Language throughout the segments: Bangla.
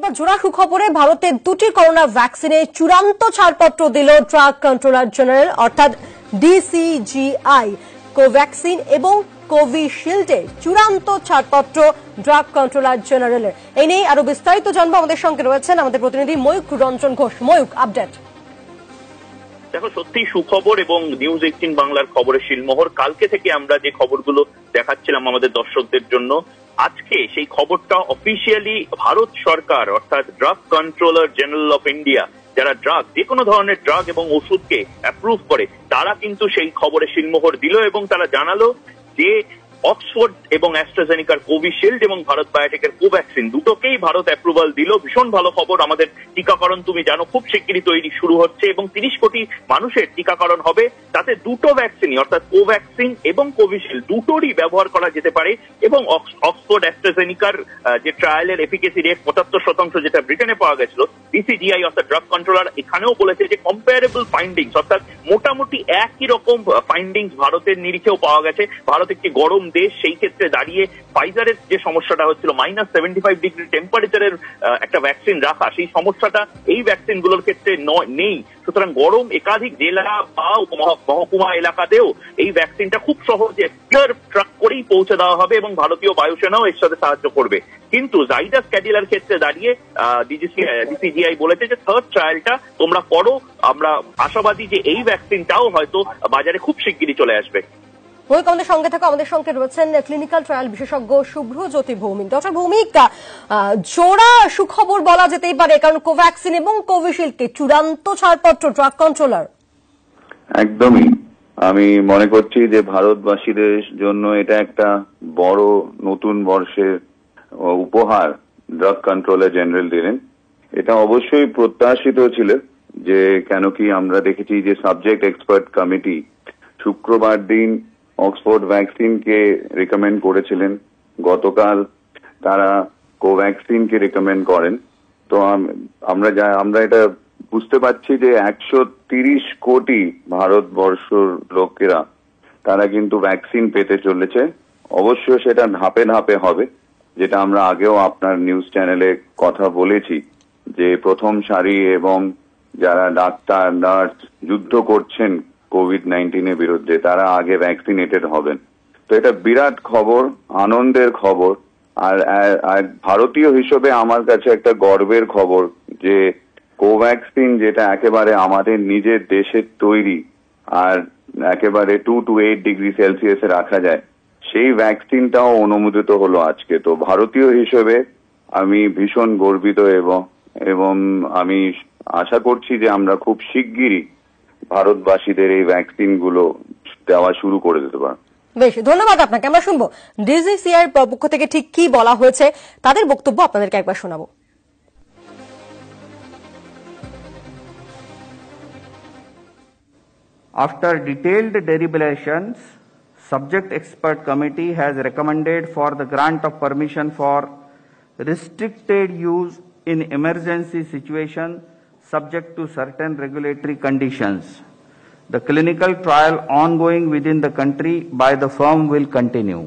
এবার জোড়া সুখবরে ভারতের দুটি করোনা ভ্যাকসিনে চূড়ান্ত ছাড়পত্র দিল ড্রাগ কন্ট্রোলার জেনারেল অর্থাৎ ডিসিজিআই। কোভ্যাক্সিন এবং কোভিশিল্ডের চূড়ান্ত ছাড়পত্র ড্রাগ কন্ট্রোলার জেনারেলের। এই নিয়ে আরো বিস্তারিত জানবো, আমাদের সঙ্গে রয়েছেন আমাদের প্রতিনিধি ময়ূক রঞ্জন ঘোষ। ময়ূক, আপডেট। দেখো, সত্যি সুখবর এবং নিউজ 18 বাংলার খবরের শিলমোহর। কালকে থেকে আমরা যে খবরগুলো দেখাচ্ছিলাম আমাদের দর্শকদের জন্য, আজকে সেই খবরটা অফিসিয়ালি ভারত সরকার অর্থাৎ drug controller general of India, যারা ড্রাগ, যে কোনো ধরনের ড্রাগ এবং ওষুধকে অ্যাপ্রুভ করে, তারা কিন্তু সেই খবরে শিলমোহর দিল এবং তারা জানালো যে অক্সফোর্ড এবং অ্যাস্ট্রাজেনিকার কোভিশিল্ড এবং ভারত বায়োটেকের কোভ্যাক্সিন দুটোকেই ভারত অ্যাপ্রুভাল দিল। ভীষণ ভালো খবর। আমাদের টিকাকরণ তুমি জানো খুব শিগগিরই তৈরি শুরু হচ্ছে এবং 30 কোটি মানুষের টিকাকরণ হবে। তাতে দুটো ভ্যাকসিনই অর্থাৎ কোভ্যাক্সিন এবং কোভিশিল্ড দুটোরই ব্যবহার করা যেতে পারে এবং অক্সফোর্ড অ্যাস্ট্রাজেনিকার যে ট্রায়ালের এফিকেসি রেট 75% যেটা ব্রিটেনে পাওয়া গেছিল, ডিসিজিআই অর্থাৎ ড্রাগ কন্ট্রোলার এখানেও বলেছে যে কম্পারেবল ফাইন্ডিংস অর্থাৎ মোটামুটি একই রকম ফাইন্ডিংস ভারতের নিরিখেও পাওয়া গেছে। ভারত একটি গরম দেশ, সেই ক্ষেত্রে দাঁড়িয়ে ফাইজারের যে সমস্যাটা হচ্ছিল -75 ডিগ্রি টেম্পারেচারের একটা ভ্যাকসিন রাখা, সেই সমস্যাটা এই ভ্যাকসিন গুলোর ক্ষেত্রে নেই। সুতরাং গরম একাধিক জেলা বা মহকুমা এলাকাতেও এই ভ্যাকসিনটা খুব সহজে ট্রাক করেই পৌঁছে দেওয়া হবে এবং ভারতীয় বায়ুসেনাও এর সাথে সাহায্য করবে। কিন্তু জাইডাস ক্যাডিলার ক্ষেত্রে দাঁড়িয়ে ডিসিজিআই বলেছে যে থার্ড ট্রায়ালটা তোমরা করো, আমরা আশাবাদী যে এই ভ্যাকসিনটাও হয়তো বাজারে খুব শিগগিরই চলে আসবে। আমাদের সঙ্গে থাকো, আমাদের সঙ্গে রয়েছেন ক্লিনিক্যাল ট্রায়াল বিশেষজ্ঞ শুভ্রজ্যোতি ভৌমিক। ডক্টর ভৌমিক, জোড়া সুখবর বলা যেতেই পারে, কারণ কোভ্যাক্সিন এবং কোভিশিল্ডকে চূড়ান্ত ছাড়পত্র ড্রাগ কন্ট্রোলার। একদমই, আমি মনে করছি যে ভারতবাসীদের জন্য এটা একটা বড় নতুন বর্ষের উপহার ড্রাগ কন্ট্রোলার জেনারেল দিলেন। এটা অবশ্যই প্রত্যাশিত ছিল, যে কেন কি আমরা দেখেছি যে সাবজেক্ট এক্সপার্ট কমিটি শুক্রবার দিন অক্সফোর্ড ভ্যাকসিনকে রিকমেন্ড করেছিলেন, গতকাল তারা কোভ্যাক্সিনকে রিকমেন্ড করেন। তো আমরা এটা বুঝতে পারছি যে 130 কোটি ভারতবর্ষের লোকেরা তারা কিন্তু ভ্যাকসিন পেতে চলেছে। অবশ্য সেটা ধাপে ধাপে হবে, যেটা আমরা আগেও আপনার নিউজ চ্যানেলে কথা বলেছি, যে প্রথম সারি এবং যারা ডাক্তার নার্স যুদ্ধ করছেন কোভিড-19 বিরুদ্ধে, তারা আগে ভ্যাকসিনেটেড হবেন। তো এটা বিরাট খবর, আনন্দের খবর। আর ভারতীয় হিসেবে আমার কাছে একটা গর্বের খবর যে কোভ্যাক্সিন, যেটা একেবারে আমাদের নিজের দেশের তৈরি আর একেবারে 2 to 8 ডিগ্রি সেলসিয়াসে রাখা যায়, সেই ভ্যাকসিনটাও অনুমোদিত হলো আজকে। তো ভারতীয় হিসেবে আমি ভীষণ গর্বিত এবং আমি আশা করছি যে আমরা খুব শিগগিরই ভারতবাসীদের এই ভ্যাকসিন গুলো দেওয়া শুরু করে দিতে পারব। বেশ, ধন্যবাদ আপনাকে। আমরা শুনবো ডিজিসিআই এর পক্ষ থেকে ঠিক কি বলা হয়েছে, তাদের বক্তব্য আপনাদেরকে একবার শোনাবো। After detailed deliberations, subject expert committee has recommended for the grant of permission for restricted use in emergency situation subject to certain regulatory conditions. The clinical trial ongoing within the country by the firm will continue.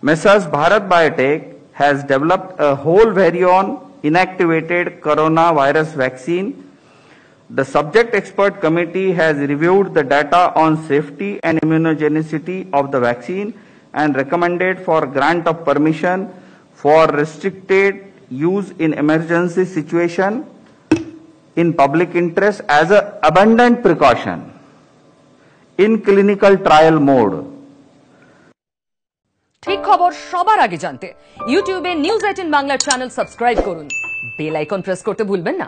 Messrs. Bharat Biotech has developed a whole virion inactivated coronavirus vaccine. The subject expert committee has reviewed the data on safety and immunogenicity of the vaccine and recommended for grant of permission for restricted use in emergency situation in public interest as an abundant precaution in clinical trial mode. ঠিক খবর সবার আগে জানতে ইউটিউবে নিউজ 18 বাংলা চ্যানেল সাবস্ক্রাইব করুন, বেল আইকন প্রেস করতে ভুলবেন না।